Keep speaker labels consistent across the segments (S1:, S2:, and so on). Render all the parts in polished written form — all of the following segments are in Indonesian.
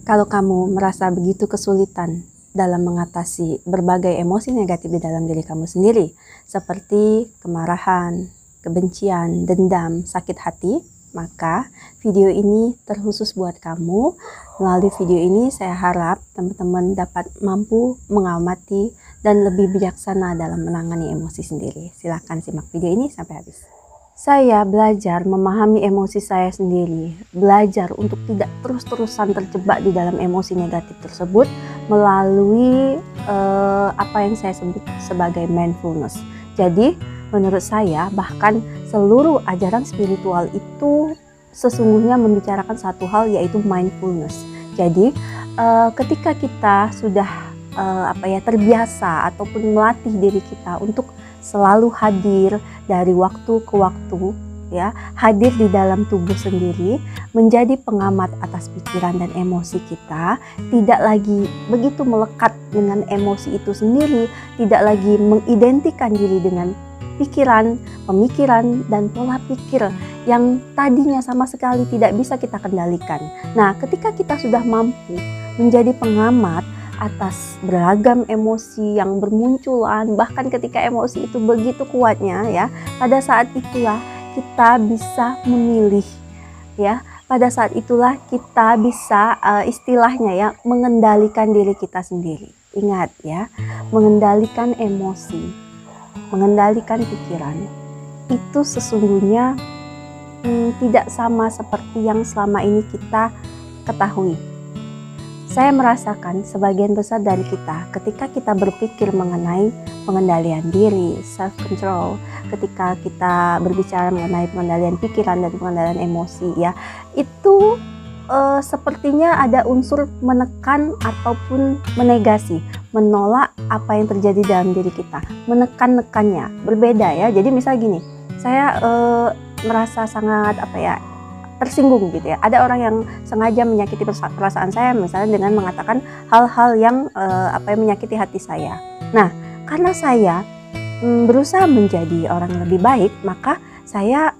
S1: Kalau kamu merasa begitu kesulitan dalam mengatasi berbagai emosi negatif di dalam diri kamu sendiri, seperti kemarahan, kebencian, dendam, sakit hati, maka video ini terkhusus buat kamu. Melalui video ini saya harap teman-teman dapat mampu mengamati dan lebih bijaksana dalam menangani emosi sendiri. Silahkan simak video ini sampai habis. Saya belajar memahami emosi saya sendiri, belajar untuk tidak terus-terusan terjebak di dalam emosi negatif tersebut melalui apa yang saya sebut sebagai mindfulness. Jadi menurut saya bahkan seluruh ajaran spiritual itu sesungguhnya membicarakan satu hal, yaitu mindfulness. Jadi ketika kita sudah terbiasa ataupun melatih diri kita untuk selalu hadir dari waktu ke waktu, ya, hadir di dalam tubuh sendiri, menjadi pengamat atas pikiran dan emosi kita, tidak lagi begitu melekat dengan emosi itu sendiri, tidak lagi mengidentikan diri dengan pikiran, pemikiran, dan pola pikir yang tadinya sama sekali tidak bisa kita kendalikan. Nah, ketika kita sudah mampu menjadi pengamat atas beragam emosi yang bermunculan, bahkan ketika emosi itu begitu kuatnya, ya, pada saat itulah kita bisa memilih, ya, pada saat itulah kita bisa istilahnya ya mengendalikan diri kita sendiri. Ingat ya, mengendalikan emosi, mengendalikan pikiran itu sesungguhnya tidak sama seperti yang selama ini kita ketahui. Saya merasakan sebagian besar dari kita ketika kita berpikir mengenai pengendalian diri, self-control, ketika kita berbicara mengenai pengendalian pikiran dan pengendalian emosi, ya, itu sepertinya ada unsur menekan ataupun menegasi, menolak apa yang terjadi dalam diri kita, menekan-nekannya, berbeda ya. Jadi misal gini, saya merasa sangat tersinggung gitu ya. Ada orang yang sengaja menyakiti perasaan saya, misalnya dengan mengatakan hal-hal yang menyakiti hati saya. Nah, karena saya berusaha menjadi orang yang lebih baik, maka saya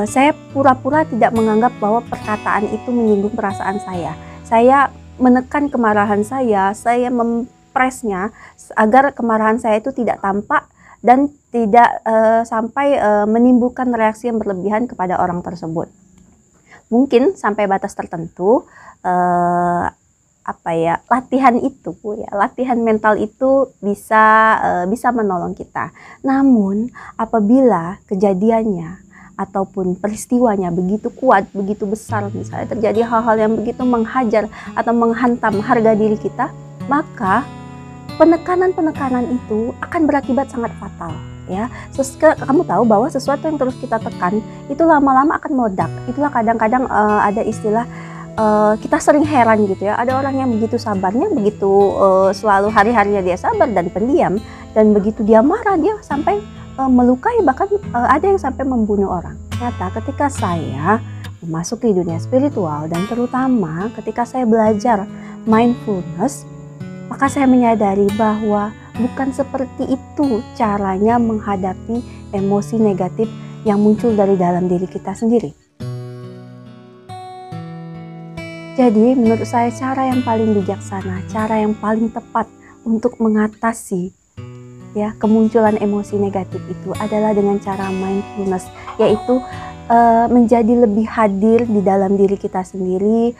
S1: saya pura-pura tidak menganggap bahwa perkataan itu menyinggung perasaan saya. Saya menekan kemarahan saya mempresnya agar kemarahan saya itu tidak tampak dan tidak sampai menimbulkan reaksi yang berlebihan kepada orang tersebut. Mungkin sampai batas tertentu latihan itu, ya, latihan mental itu bisa menolong kita. Namun apabila kejadiannya ataupun peristiwanya begitu kuat, begitu besar, misalnya terjadi hal-hal yang begitu menghajar atau menghantam harga diri kita, maka penekanan-penekanan itu akan berakibat sangat fatal, ya. Kamu tahu bahwa sesuatu yang terus kita tekan itu lama-lama akan meledak. Itulah kadang-kadang ada istilah kita sering heran gitu ya. Ada orang yang begitu sabarnya, begitu selalu hari-harinya dia sabar dan pendiam, dan begitu dia marah dia sampai melukai, bahkan ada yang sampai membunuh orang. Ternyata ketika saya memasuki dunia spiritual dan terutama ketika saya belajar mindfulness, maka saya menyadari bahwa bukan seperti itu caranya menghadapi emosi negatif yang muncul dari dalam diri kita sendiri. Jadi menurut saya cara yang paling bijaksana, cara yang paling tepat untuk mengatasi ya kemunculan emosi negatif itu adalah dengan cara mindfulness, yaitu menjadi lebih hadir di dalam diri kita sendiri,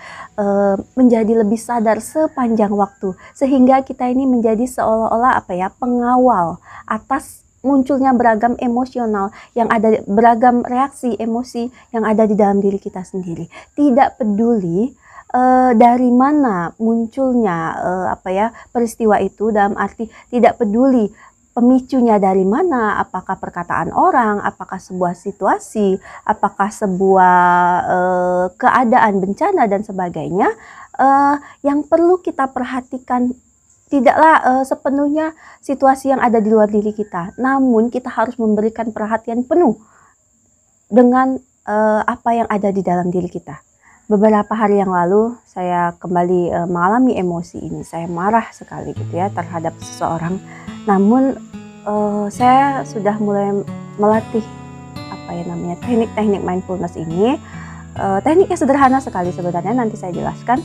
S1: menjadi lebih sadar sepanjang waktu, sehingga kita ini menjadi seolah-olah pengawal atas munculnya beragam emosional yang ada, beragam reaksi emosi yang ada di dalam diri kita sendiri. Tidak peduli dari mana munculnya peristiwa itu, dalam arti tidak peduli pemicunya dari mana, apakah perkataan orang, apakah sebuah situasi, apakah sebuah keadaan bencana dan sebagainya. Yang perlu kita perhatikan tidaklah sepenuhnya situasi yang ada di luar diri kita, namun kita harus memberikan perhatian penuh dengan apa yang ada di dalam diri kita. Beberapa hari yang lalu saya kembali mengalami emosi ini. Saya marah sekali gitu ya terhadap seseorang. Namun saya sudah mulai melatih teknik-teknik mindfulness ini Tekniknya sederhana sekali sebenarnya, nanti saya jelaskan.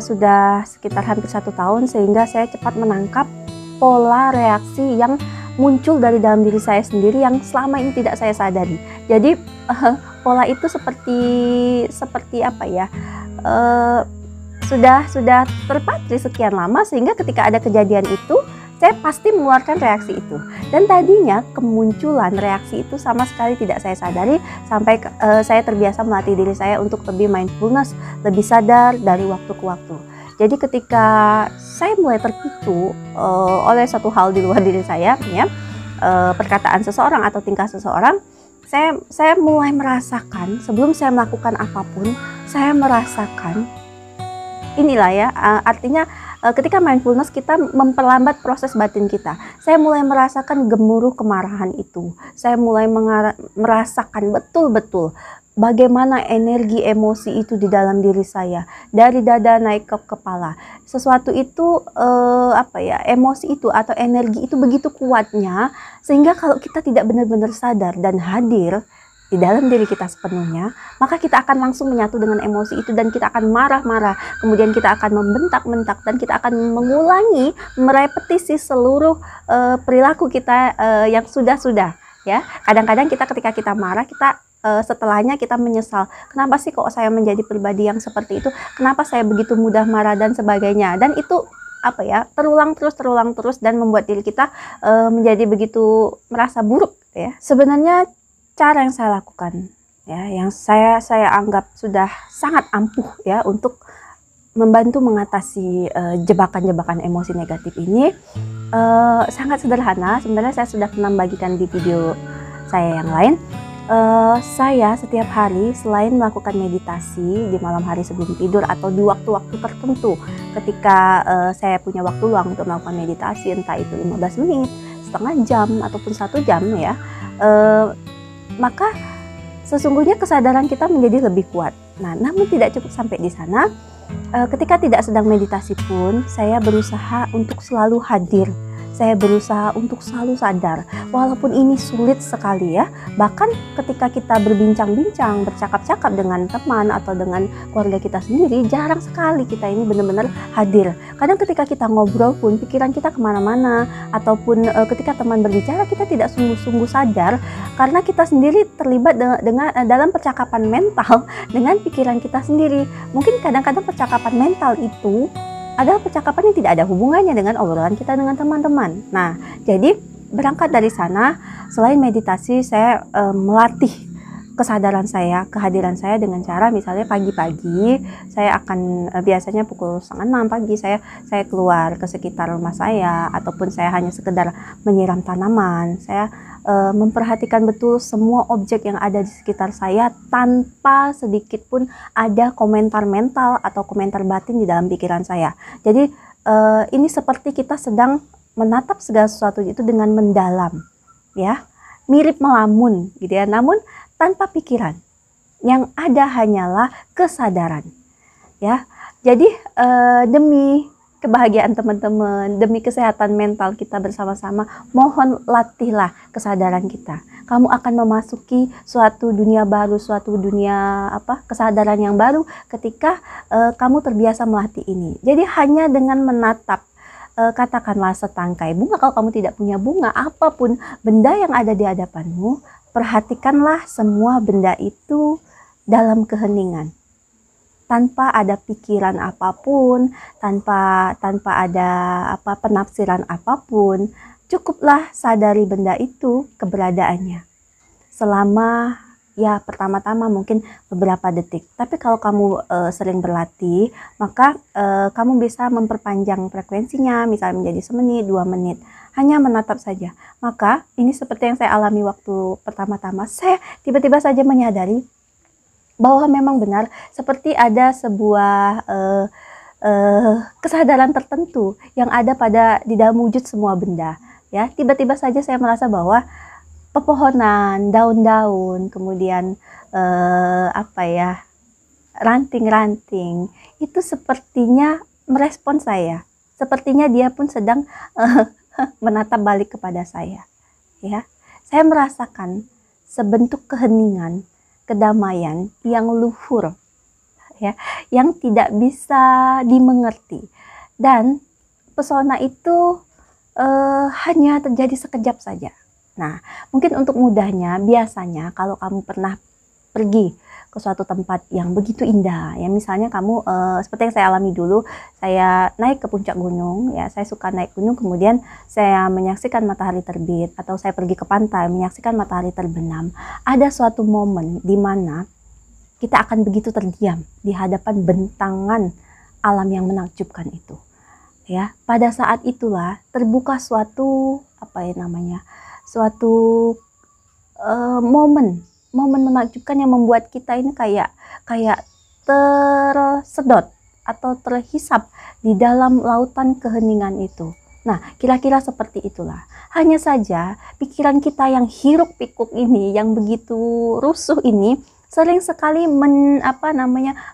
S1: Sudah sekitar hampir 1 tahun, sehingga saya cepat menangkap pola reaksi yang muncul dari dalam diri saya sendiri yang selama ini tidak saya sadari. Jadi pola itu seperti apa ya, sudah terpatri sekian lama, sehingga ketika ada kejadian itu saya pasti mengeluarkan reaksi itu. Dan tadinya kemunculan reaksi itu sama sekali tidak saya sadari, sampai saya terbiasa melatih diri saya untuk lebih mindfulness, lebih sadar dari waktu ke waktu. Jadi ketika saya mulai terpicu oleh satu hal di luar diri saya, ya, perkataan seseorang atau tingkah seseorang, saya mulai merasakan, sebelum saya melakukan apapun, saya merasakan inilah ya, artinya ketika mindfulness kita memperlambat proses batin kita. Saya mulai merasakan gemuruh kemarahan itu. Saya mulai merasakan betul-betul bagaimana energi emosi itu di dalam diri saya, dari dada naik ke kepala. Sesuatu itu emosi itu atau energi itu begitu kuatnya, sehingga kalau kita tidak benar-benar sadar dan hadir di dalam diri kita sepenuhnya, maka kita akan langsung menyatu dengan emosi itu, dan kita akan marah-marah, kemudian kita akan membentak-bentak, dan kita akan mengulangi, merepetisi seluruh perilaku kita yang sudah-sudah, ya. Kadang-kadang ketika kita marah, kita setelahnya kita menyesal, kenapa sih kok saya menjadi pribadi yang seperti itu, kenapa saya begitu mudah marah dan sebagainya. Dan itu terulang terus dan membuat diri kita menjadi begitu merasa buruk, ya. Sebenarnya cara yang saya lakukan, ya, yang saya anggap sudah sangat ampuh, ya, untuk membantu mengatasi jebakan-jebakan emosi negatif ini, sangat sederhana. Sebenarnya saya sudah pernah bagikan di video saya yang lain. Saya setiap hari, selain melakukan meditasi di malam hari sebelum tidur atau di waktu-waktu tertentu, ketika saya punya waktu luang untuk melakukan meditasi, entah itu 15 menit, setengah jam, ataupun 1 jam, ya, maka sesungguhnya kesadaran kita menjadi lebih kuat. Nah, namun tidak cukup sampai di sana. Ketika tidak sedang meditasi pun, saya berusaha untuk selalu hadir. Saya berusaha untuk selalu sadar, walaupun ini sulit sekali, ya. Bahkan ketika kita berbincang-bincang, bercakap-cakap dengan teman atau dengan keluarga kita sendiri, jarang sekali kita ini benar-benar hadir. Kadang ketika kita ngobrol pun, pikiran kita kemana-mana, ataupun ketika teman berbicara, kita tidak sungguh-sungguh sadar, karena kita sendiri terlibat dalam percakapan mental dengan pikiran kita sendiri. Mungkin kadang-kadang percakapan mental itu adalah percakapan yang tidak ada hubungannya dengan obrolan kita dengan teman-teman. Nah, jadi berangkat dari sana, selain meditasi, saya melatih kesadaran saya, kehadiran saya dengan cara misalnya pagi-pagi, saya akan biasanya pukul 5:30 pagi, saya keluar ke sekitar rumah saya, ataupun saya hanya sekedar menyiram tanaman. Saya memperhatikan betul semua objek yang ada di sekitar saya, tanpa sedikit pun ada komentar mental atau komentar batin di dalam pikiran saya. Jadi ini seperti kita sedang menatap segala sesuatu itu dengan mendalam, ya, mirip melamun gitu ya, namun tanpa pikiran. Yang ada hanyalah kesadaran, ya. Jadi demi kebahagiaan teman-teman, demi kesehatan mental kita bersama-sama, mohon latihlah kesadaran kita. Kamu akan memasuki suatu dunia baru, suatu dunia kesadaran yang baru ketika kamu terbiasa melatih ini. Jadi hanya dengan menatap, katakanlah setangkai bunga, kalau kamu tidak punya bunga, apapun benda yang ada di hadapanmu, perhatikanlah semua benda itu dalam keheningan, tanpa ada pikiran apapun, tanpa ada penafsiran apapun. Cukuplah sadari benda itu, keberadaannya, selama ya pertama-tama mungkin beberapa detik. Tapi kalau kamu sering berlatih, maka kamu bisa memperpanjang frekuensinya, misalnya menjadi 1 menit, 2 menit, hanya menatap saja. Maka ini seperti yang saya alami waktu pertama-tama, saya tiba-tiba saja menyadari bahwa memang benar seperti ada sebuah kesadaran tertentu yang ada di dalam wujud semua benda, ya. Tiba-tiba saja saya merasa bahwa pepohonan, daun-daun, kemudian ranting-ranting itu sepertinya merespon saya, sepertinya dia pun sedang menatap balik kepada saya, ya. Saya merasakan sebentuk keheningan kedamaian yang luhur, ya, yang tidak bisa dimengerti. Dan pesona itu hanya terjadi sekejap saja. Nah, mungkin untuk mudahnya, biasanya kalau kamu pernah pergi ke suatu tempat yang begitu indah, ya misalnya kamu seperti yang saya alami dulu, saya naik ke puncak gunung, ya saya suka naik gunung, kemudian saya menyaksikan matahari terbit, atau saya pergi ke pantai menyaksikan matahari terbenam. Ada suatu momen di mana kita akan begitu terdiam di hadapan bentangan alam yang menakjubkan itu. Ya, pada saat itulah terbuka suatu suatu momen menakjubkan yang membuat kita ini kayak tersedot atau terhisap di dalam lautan keheningan itu. Nah, kira-kira seperti itulah. Hanya saja pikiran kita yang hiruk pikuk ini, yang begitu rusuh ini, sering sekali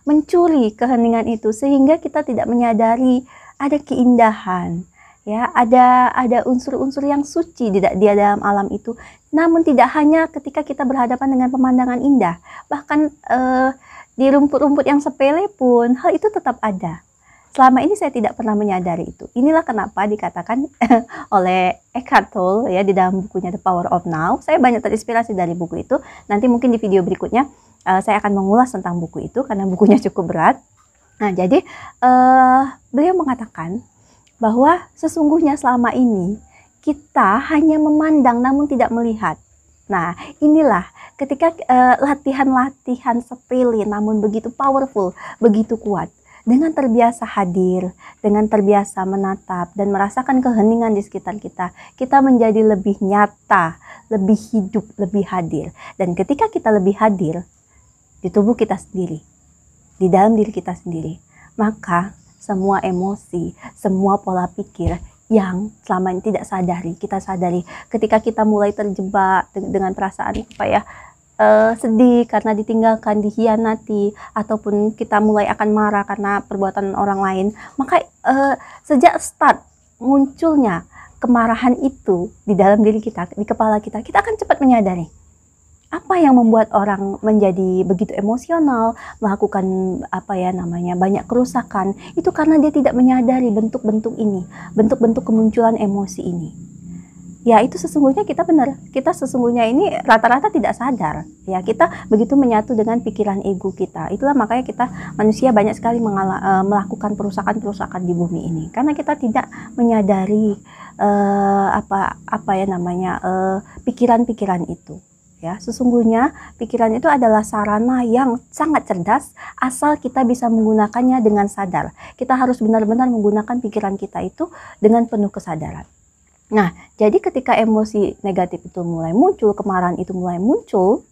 S1: mencuri keheningan itu, sehingga kita tidak menyadari ada keindahan, ya, ada unsur-unsur yang suci di dalam alam itu. Namun tidak hanya ketika kita berhadapan dengan pemandangan indah, bahkan di rumput-rumput yang sepele pun hal itu tetap ada. Selama ini saya tidak pernah menyadari itu. Inilah kenapa dikatakan oleh Eckhart Tolle, ya, di dalam bukunya The Power of Now. Saya banyak terinspirasi dari buku itu. Nanti mungkin di video berikutnya saya akan mengulas tentang buku itu karena bukunya cukup berat. Nah, jadi beliau mengatakan bahwa sesungguhnya selama ini kita hanya memandang namun tidak melihat. Nah, inilah ketika latihan-latihan sepele namun begitu powerful, begitu kuat. Dengan terbiasa hadir, dengan terbiasa menatap dan merasakan keheningan di sekitar kita, kita menjadi lebih nyata, lebih hidup, lebih hadir. Dan ketika kita lebih hadir di tubuh kita sendiri, di dalam diri kita sendiri, maka semua emosi, semua pola pikir yang selama ini tidak sadari, kita sadari ketika kita mulai terjebak dengan perasaan sedih karena ditinggalkan, dikhianati, ataupun kita mulai akan marah karena perbuatan orang lain, maka sejak start munculnya kemarahan itu di dalam diri kita, di kepala kita, kita akan cepat menyadari apa yang membuat orang menjadi begitu emosional, melakukan banyak kerusakan. Itu karena dia tidak menyadari bentuk-bentuk ini, bentuk-bentuk kemunculan emosi ini. Ya, itu sesungguhnya kita sesungguhnya ini rata-rata tidak sadar. Ya, kita begitu menyatu dengan pikiran ego kita. Itulah makanya kita manusia banyak sekali melakukan perusakan-perusakan di bumi ini, karena kita tidak menyadari pikiran-pikiran itu. Ya, sesungguhnya pikiran itu adalah sarana yang sangat cerdas asal kita bisa menggunakannya dengan sadar. Kita harus benar-benar menggunakan pikiran kita itu dengan penuh kesadaran. Nah, jadi ketika emosi negatif itu mulai muncul, kemarahan itu mulai muncul,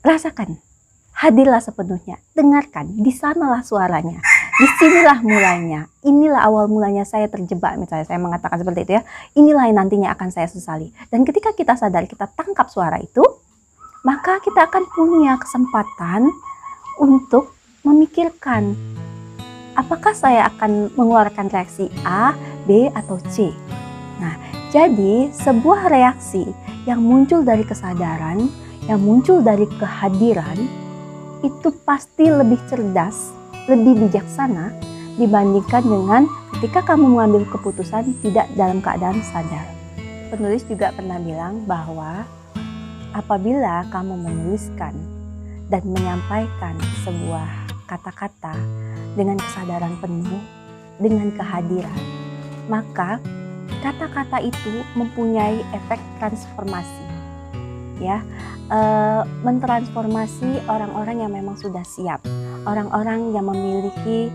S1: rasakan, hadirlah sepenuhnya, dengarkan, di sanalah suaranya. Disinilah mulainya, inilah awal mulanya saya terjebak, misalnya saya mengatakan seperti itu, ya. Inilah yang nantinya akan saya sesali. Dan ketika kita sadar, kita tangkap suara itu, maka kita akan punya kesempatan untuk memikirkan, apakah saya akan mengeluarkan reaksi A, B, atau C. Nah, jadi sebuah reaksi yang muncul dari kesadaran, yang muncul dari kehadiran, itu pasti lebih cerdas, lebih bijaksana dibandingkan dengan ketika kamu mengambil keputusan tidak dalam keadaan sadar. Penulis juga pernah bilang bahwa apabila kamu menuliskan dan menyampaikan sebuah kata-kata dengan kesadaran penuh, dengan kehadiran, maka kata-kata itu mempunyai efek transformasi, ya, mentransformasi orang-orang yang memang sudah siap. Orang-orang yang memiliki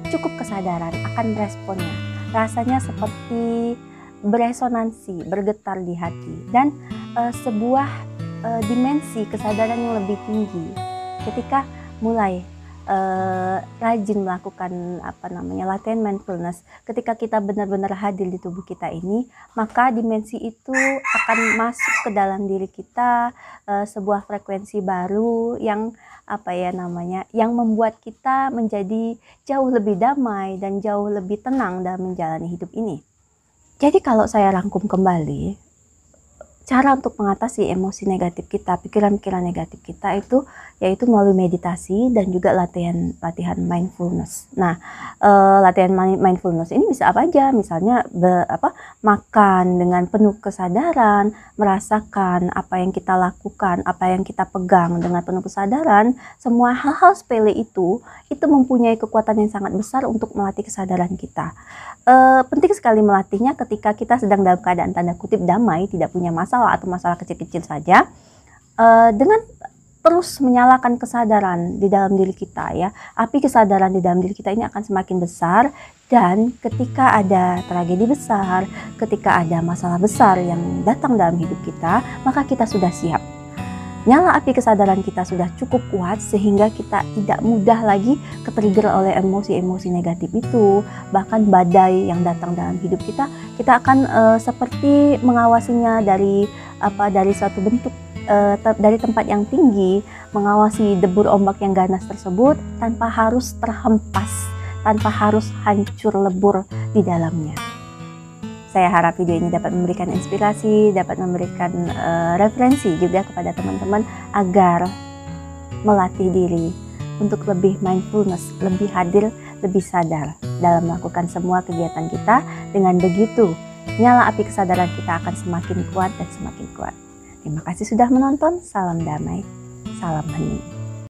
S1: cukup kesadaran akan responnya. Rasanya seperti beresonansi, bergetar di hati. Dan sebuah dimensi kesadaran yang lebih tinggi ketika mulai rajin melakukan latihan mindfulness, ketika kita benar-benar hadir di tubuh kita ini, maka dimensi itu akan masuk ke dalam diri kita, sebuah frekuensi baru yang yang membuat kita menjadi jauh lebih damai dan jauh lebih tenang dalam menjalani hidup ini. Jadi kalau saya rangkum kembali, cara untuk mengatasi emosi negatif kita, pikiran-pikiran negatif kita itu yaitu melalui meditasi dan juga latihan mindfulness. Nah, latihan mindfulness ini bisa apa aja? Misalnya makan dengan penuh kesadaran, merasakan apa yang kita lakukan, apa yang kita pegang dengan penuh kesadaran. Semua hal-hal sepele itu mempunyai kekuatan yang sangat besar untuk melatih kesadaran kita. Penting sekali melatihnya ketika kita sedang dalam keadaan tanda kutip damai, tidak punya masalah atau masalah kecil-kecil saja, dengan terus menyalakan kesadaran di dalam diri kita ya. Api kesadaran di dalam diri kita ini akan semakin besar, dan ketika ada tragedi besar, ketika ada masalah besar yang datang dalam hidup kita, maka kita sudah siap. Nyala api kesadaran kita sudah cukup kuat sehingga kita tidak mudah lagi ketrigger oleh emosi-emosi negatif itu. Bahkan badai yang datang dalam hidup kita akan seperti mengawasinya dari suatu bentuk, dari tempat yang tinggi, mengawasi debur ombak yang ganas tersebut tanpa harus terhempas, tanpa harus hancur lebur di dalamnya. Saya harap video ini dapat memberikan inspirasi, dapat memberikan referensi juga kepada teman-teman agar melatih diri untuk lebih mindfulness, lebih hadir, lebih sadar dalam melakukan semua kegiatan kita. Dengan begitu, nyala api kesadaran kita akan semakin kuat dan semakin kuat. Terima kasih sudah menonton. Salam damai, salam hening.